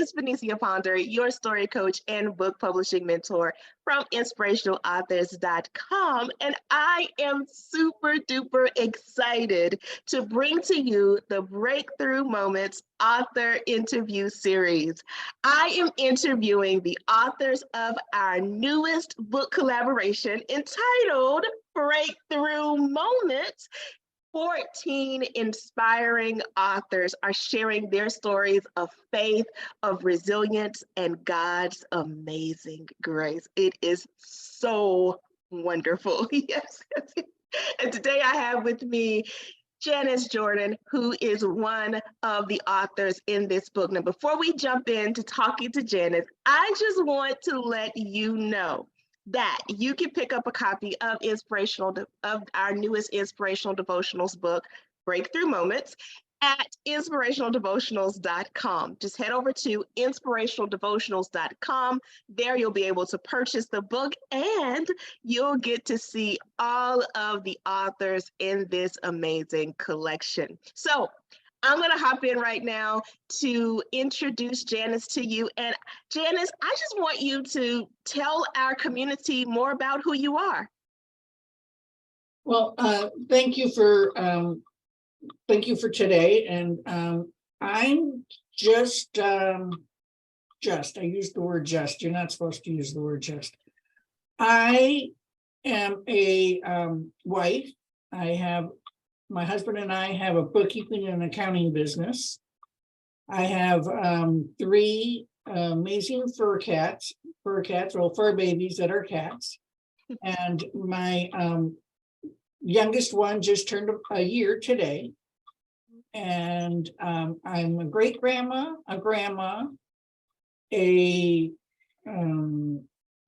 is Benicia Ponder, your story coach and book publishing mentor from inspirationalauthors.com. And I am super duper excited to bring to you the Breakthrough Moments author interview series. I am interviewing the authors of our newest book collaboration entitled Breakthrough Moments. 14 inspiring authors are sharing their stories of faith, of resilience, and God's amazing grace. It is so wonderful. Yes. And today I have with me Janice Jordan, who is one of the authors in this book. Now, before we jump into talking to Janice, I just want to let you know that you can pick up a copy of our newest inspirational devotionals book, Breakthrough Moments, at inspirationaldevotionals.com. Just head over to inspirationaldevotionals.com. There you'll be able to purchase the book and you'll get to see all of the authors in this amazing collection. So I'm going to hop in right now to introduce Janice to you. And Janice, I just want you to tell our community more about who you are. Well, thank you for today. And I'm just, I used the word just. You're not supposed to use the word just. I am a wife. My husband and I have a bookkeeping and accounting business. I have 3 amazing fur babies that are cats. And my youngest one just turned a year today. And I'm a great grandma, a grandma, a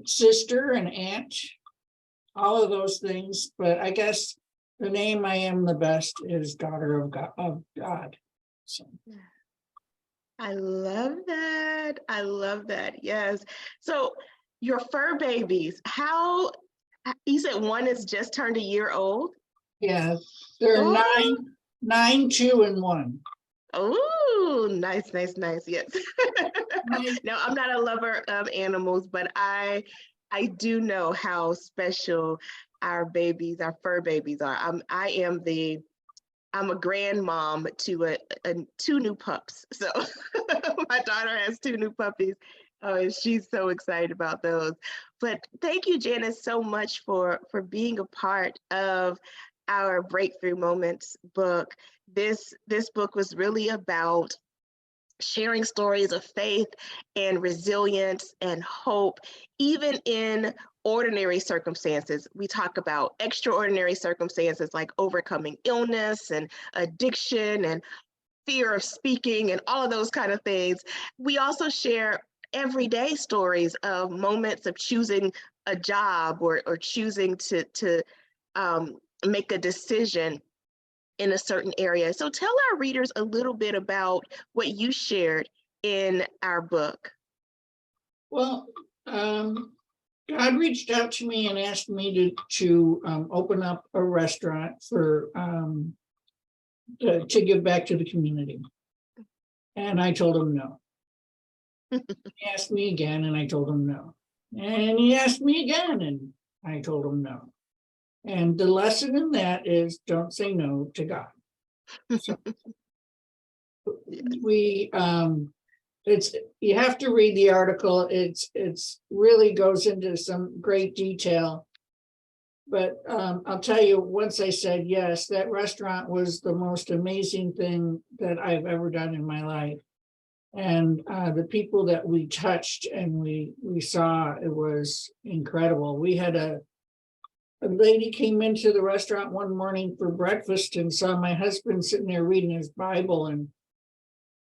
sister, an aunt, all of those things. But I guess the name I am the best is daughter of God. So. I love that. I love that. Yes. So your fur babies, you said one is just turned a year old? Yeah, they're 9, 2, and 1. Oh, nice. Yes. No, I'm not a lover of animals, but I do know how special our fur babies are. I'm a grandmom to 2 new pups. So my daughter has 2 new puppies. Oh, and she's so excited about those. But thank you, Janice, so much for being a part of our Breakthrough Moments book. This book was really about sharing stories of faith and resilience and hope, even in ordinary circumstances. We talk about extraordinary circumstances like overcoming illness and addiction and fear of speaking and all of those kind of things. We also share everyday stories of moments of choosing a job or choosing to make a decision in a certain area. So tell our readers a little bit about what you shared in our book. Well, God reached out to me and asked me to open up a restaurant to give back to the community. And I told him no. He asked me again and I told him no. And he asked me again and I told him no. And the lesson in that is don't say no to God. So you have to read the article. It's really goes into some great detail. But I'll tell you, once I said yes, that restaurant was the most amazing thing that I've ever done in my life. And the people that we touched and we saw, it was incredible. We had a lady came into the restaurant one morning for breakfast and saw my husband sitting there reading his Bible. And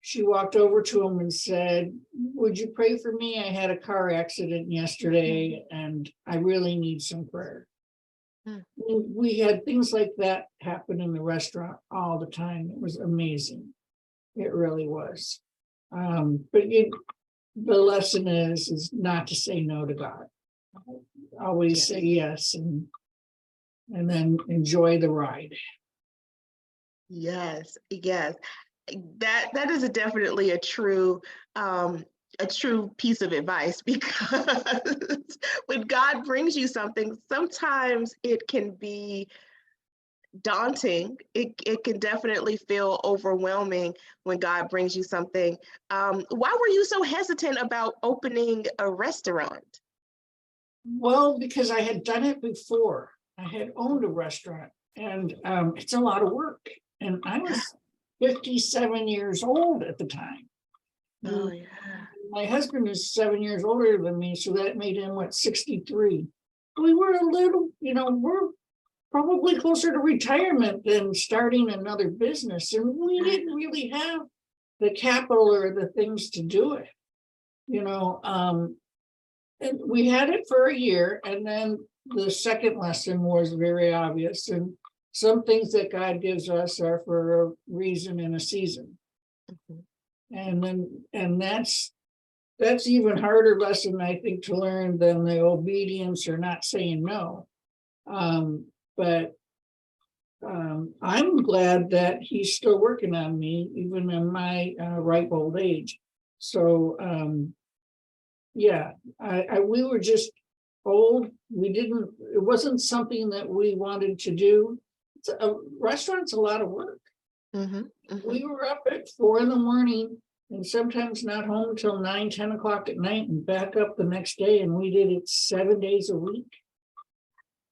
she walked over to him and said, "Would you pray for me? I had a car accident yesterday and I really need some prayer." We had things like that happen in the restaurant all the time. It was amazing. It really was. But the lesson is not to say no to God. Always say yes and then enjoy the ride. Yes. That is definitely a true a true piece of advice because when God brings you something, sometimes it can be daunting. It can definitely feel overwhelming when God brings you something. Why were you so hesitant about opening a restaurant? Well, because I had done it before. I had owned a restaurant, and it's a lot of work. And I was 57 years old at the time. Oh, And yeah. my husband is 7 years older than me, so that made him, what, 63. We were a little, we're probably closer to retirement than starting another business. And we didn't really have the capital or the things to do it. And we had it for a year, and then the second lesson was very obvious. And some things that God gives us are for a reason and a season. Mhm. And that's even harder lesson, I think, to learn than the obedience or not saying no. But I'm glad that he's still working on me, even in my ripe old age. So yeah, we were just old. It wasn't something that we wanted to do. A restaurant's a lot of work. Mhm. Mhm. We were up at 4 a.m. and sometimes not home until 9, 10 o'clock at night and back up the next day. And we did it 7 days a week.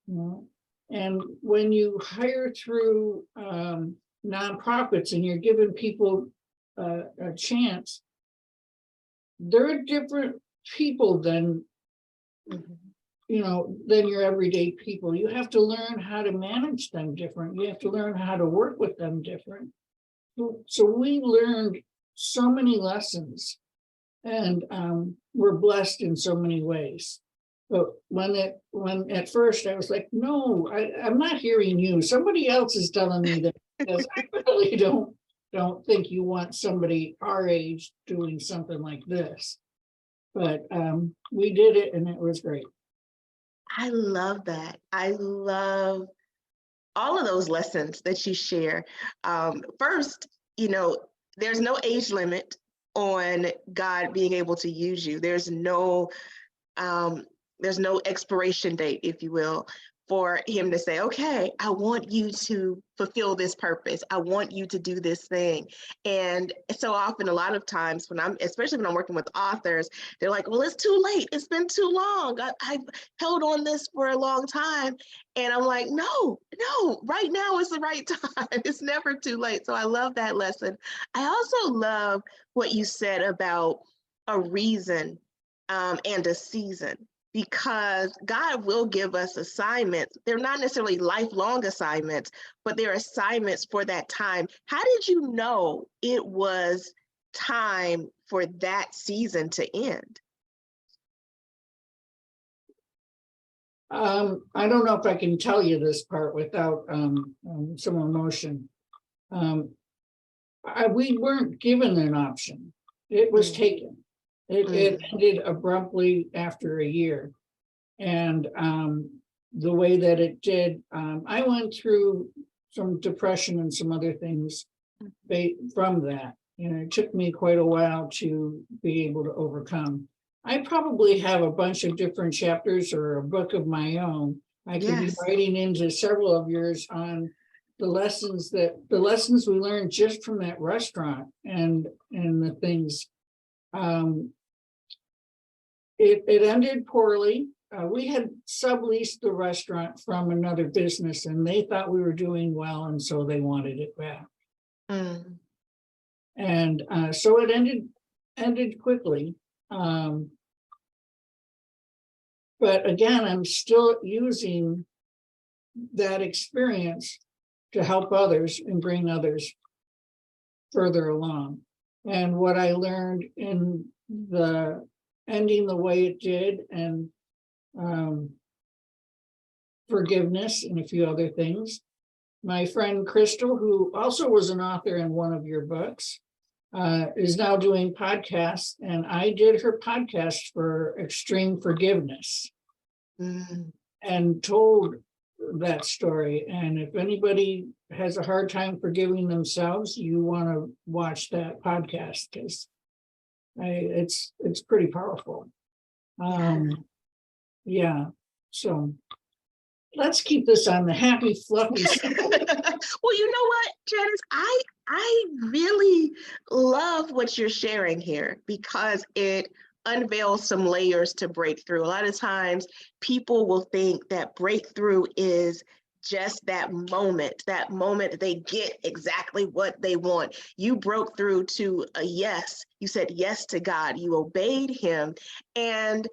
And when you hire through nonprofits and you're giving people a chance, they're different people than Mhm. than your everyday people. You have to learn how to manage them different. You have to learn how to work with them different. So we learned so many lessons, and we're blessed in so many ways. But when at first I was like, no, I'm not hearing you. Somebody else is telling me that, because I really don't think you want somebody our age doing something like this. But we did it, and it was great. I love that. I love all of those lessons that you share. First, there's no age limit on God being able to use you. Um, there's no expiration date, if you will, for him to say, okay, I want you to fulfill this purpose. I want you to do this thing. And so often, a lot of times especially when I'm working with authors, they're like, well, it's too late. It's been too long. I've held on this for a long time. And I'm like, no, right now is the right time. It's never too late. So I love that lesson. I also love what you said about a reason and a season, because God will give us assignments. They're not necessarily lifelong assignments, but they're assignments for that time. How did you know it was time for that season to end? I don't know if I can tell you this part without some emotion. We weren't given an option. It was taken. It ended abruptly after a year. And the way that it did, I went through some depression and some other things from that. And it took me quite a while to be able to overcome. I probably have a bunch of different chapters or a book of my own. I could be Yes. writing into several of yours on the lessons we learned just from that restaurant and the things. It ended poorly. We had subleased the restaurant from another business, and they thought we were doing well, and so they wanted it back. Mm. And so it ended quickly. But again, I'm still using that experience to help others and bring others further along. And what I learned in the ending the way it did, and forgiveness and a few other things. My friend Crystal, who also was an author in one of your books, is now doing podcasts, and I did her podcast for extreme forgiveness and told that story. And if anybody has a hard time forgiving themselves, you want to watch that podcast, because It's pretty powerful. Yeah. So let's keep this on the happy, fluffy side. Well, you know what, Janice, I really love what you're sharing here because it unveils some layers to breakthrough. A lot of times people will think that breakthrough is just that moment that they get exactly what they want. You broke through to a yes. You said yes to God. You obeyed him, and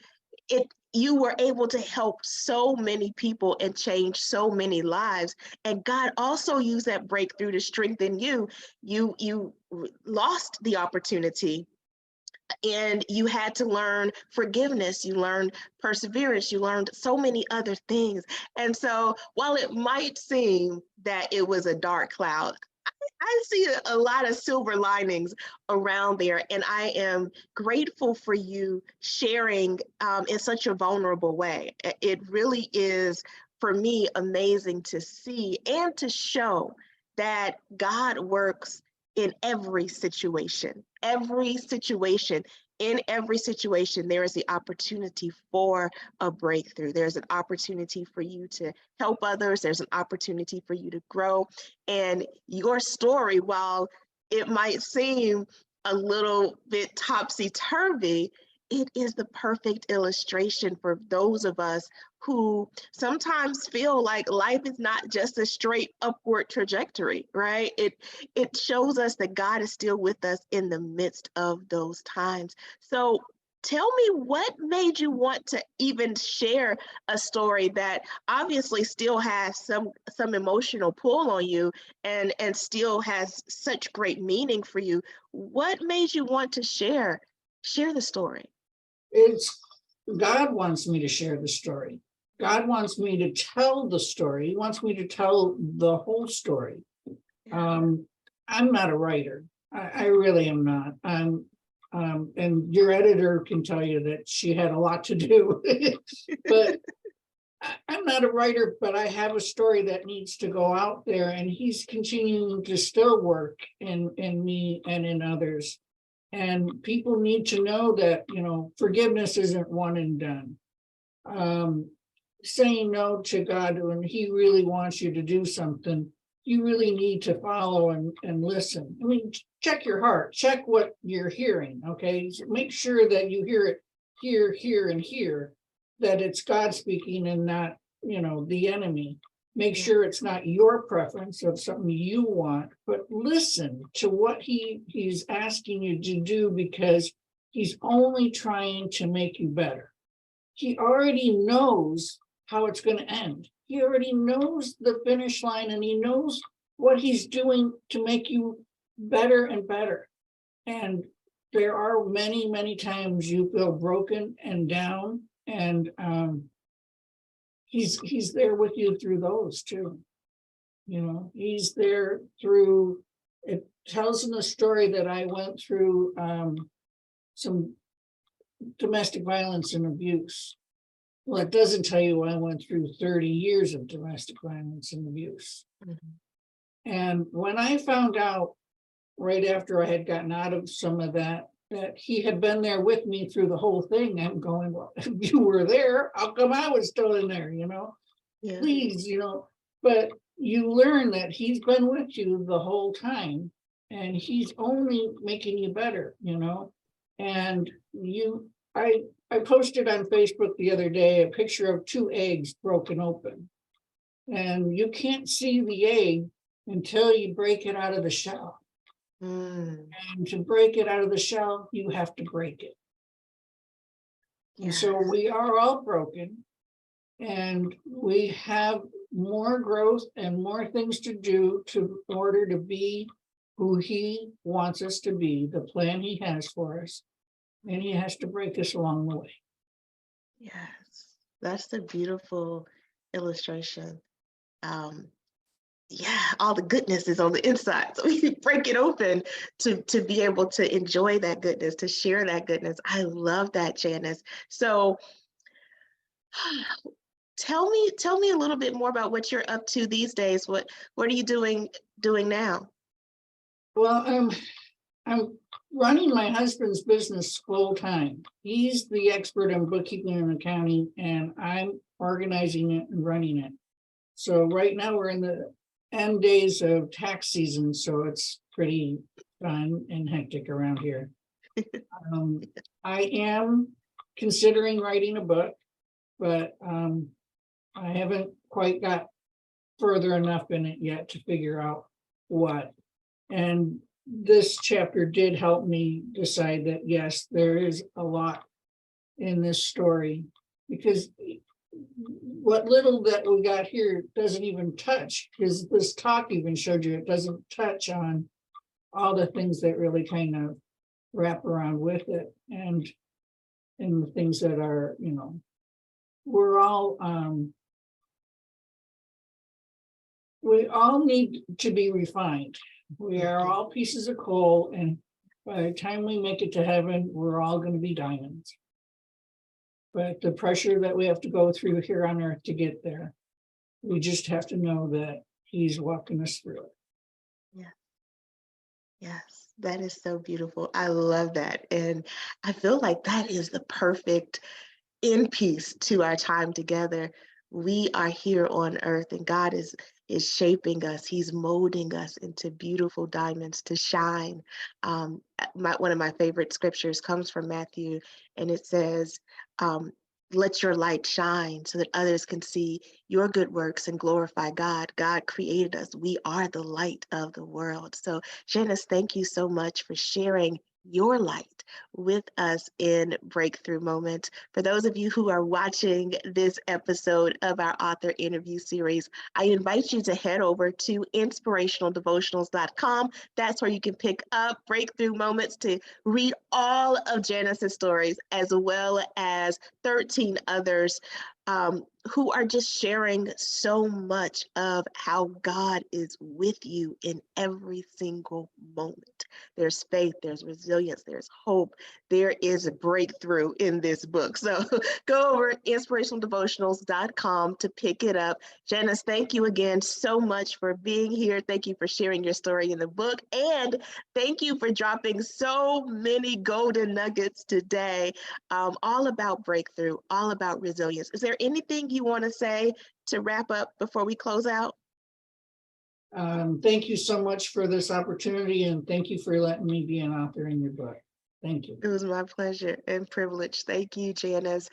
it you were able to help so many people and change so many lives. And God also used that breakthrough to strengthen you. You lost the opportunity and you had to learn forgiveness, you learned perseverance, you learned so many other things. And so while it might seem that it was a dark cloud, I see a lot of silver linings around there, and I am grateful for you sharing in such a vulnerable way. It really is, for me, amazing to see and to show that God works in every situation. Every situation, in every situation, there is the opportunity for a breakthrough. There's an opportunity for you to help others. There's an opportunity for you to grow. And your story, while it might seem a little bit topsy-turvy, it is the perfect illustration for those of us who sometimes feel like life is not just a straight upward trajectory, right? It shows us that God is still with us in the midst of those times. So tell me, what made you want to even share a story that obviously still has some emotional pull on you and still has such great meaning for you? What made you want to share the story? It's God wants me to share the story. God wants me to tell the story. He wants me to tell the whole story. I'm not a writer. I really am not. And your editor can tell you that she had a lot to do. But I'm not a writer, but I have a story that needs to go out there, and he's continuing to still work in me and in others. And people need to know that, forgiveness isn't one and done. Saying no to God when he really wants you to do something, you really need to follow and listen. I mean, check your heart, check what you're hearing, okay? So make sure that you hear it here, here, and here, that it's God speaking and not, the enemy. Make sure it's not your preference of something you want, but listen to what he's asking you to do, because he's only trying to make you better. He already knows how it's going to end. He already knows the finish line, and he knows what he's doing to make you better and better. And there are many, many times you feel broken and down, and he's there with you through those too. He's there through. It tells in the story that I went through some domestic violence and abuse. Well, it doesn't tell you I went through 30 years of domestic violence and abuse. Mm-hmm. And when I found out right after I had gotten out of some of that he had been there with me through the whole thing, I'm going, well, if you were there, how come I was still in there, Yeah. Please, but you learn that he's been with you the whole time, and he's only making you better, and I posted on Facebook the other day a picture of 2 eggs broken open, and you can't see the egg until you break it out of the shell. And to break it out of the shell, you have to break it. Yes. And so we are all broken, and we have more growth and more things to do in order to be who he wants us to be, the plan he has for us. And he has to break us along the way. Yes, that's the beautiful illustration. All the goodness is on the inside. So we break it open to be able to enjoy that goodness, to share that goodness. I love that, Janice. So tell me a little bit more about what you're up to these days. What are you doing now? Well, I'm running my husband's business full time. He's the expert in bookkeeping and accounting, and I'm organizing it and running it. So right now we're in the end days of tax season, so it's pretty fun and hectic around here. I am considering writing a book, but I haven't quite got further enough in it yet to figure out what. And this chapter did help me decide that, yes, there is a lot in this story, because what little that we got here doesn't even touch, because this talk even showed you it doesn't touch on all the things that really kind of wrap around with it, and the things that are, you know, we're all we all need to be refined. We are all pieces of coal, and by the time we make it to heaven, we're all going to be diamonds. But the pressure that we have to go through here on earth to get there, we just have to know that he's walking us through it. Yeah. Yes, that is so beautiful. I love that. And I feel like that is the perfect end piece to our time together. We are here on earth, and God is shaping us. He's molding us into beautiful diamonds to shine. One of my favorite scriptures comes from Matthew, and it says, let your light shine so that others can see your good works and glorify God. God created us. We are the light of the world. So Janice, thank you so much for sharing your light with us in Breakthrough Moments. For those of you who are watching this episode of our author interview series, I invite you to head over to inspirationaldevotionals.com. That's where you can pick up Breakthrough Moments to read all of Janice's stories, as well as 13 others who are just sharing so much of how God is with you in every single moment. There's faith, there's resilience, there's hope, there is a breakthrough in this book. So go over inspirationaldevotionals.com to pick it up. Janice, thank you again so much for being here. Thank you for sharing your story in the book. And thank you for dropping so many golden nuggets today, all about breakthrough, all about resilience. Is there anything you want to say to wrap up before we close out? Thank you so much for this opportunity, and thank you for letting me be an author in your book. Thank you. It was my pleasure and privilege. Thank you, Janice.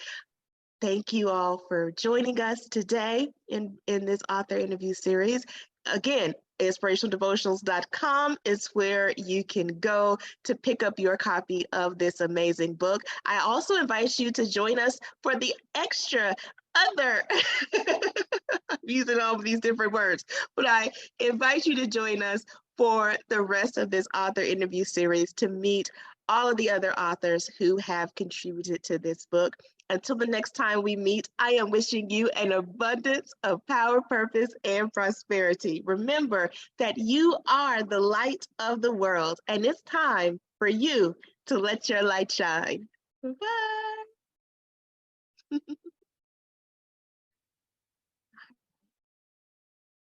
Thank you all for joining us today in this author interview series. Again, inspirationaldevotionals.com is where you can go to pick up your copy of this amazing book. I also invite you to join us for the extra other, I'm using all of these different words, but I invite you to join us for the rest of this author interview series to meet all of the other authors who have contributed to this book. Until the next time we meet, I am wishing you an abundance of power, purpose, and prosperity. Remember that you are the light of the world, and it's time for you to let your light shine. Bye.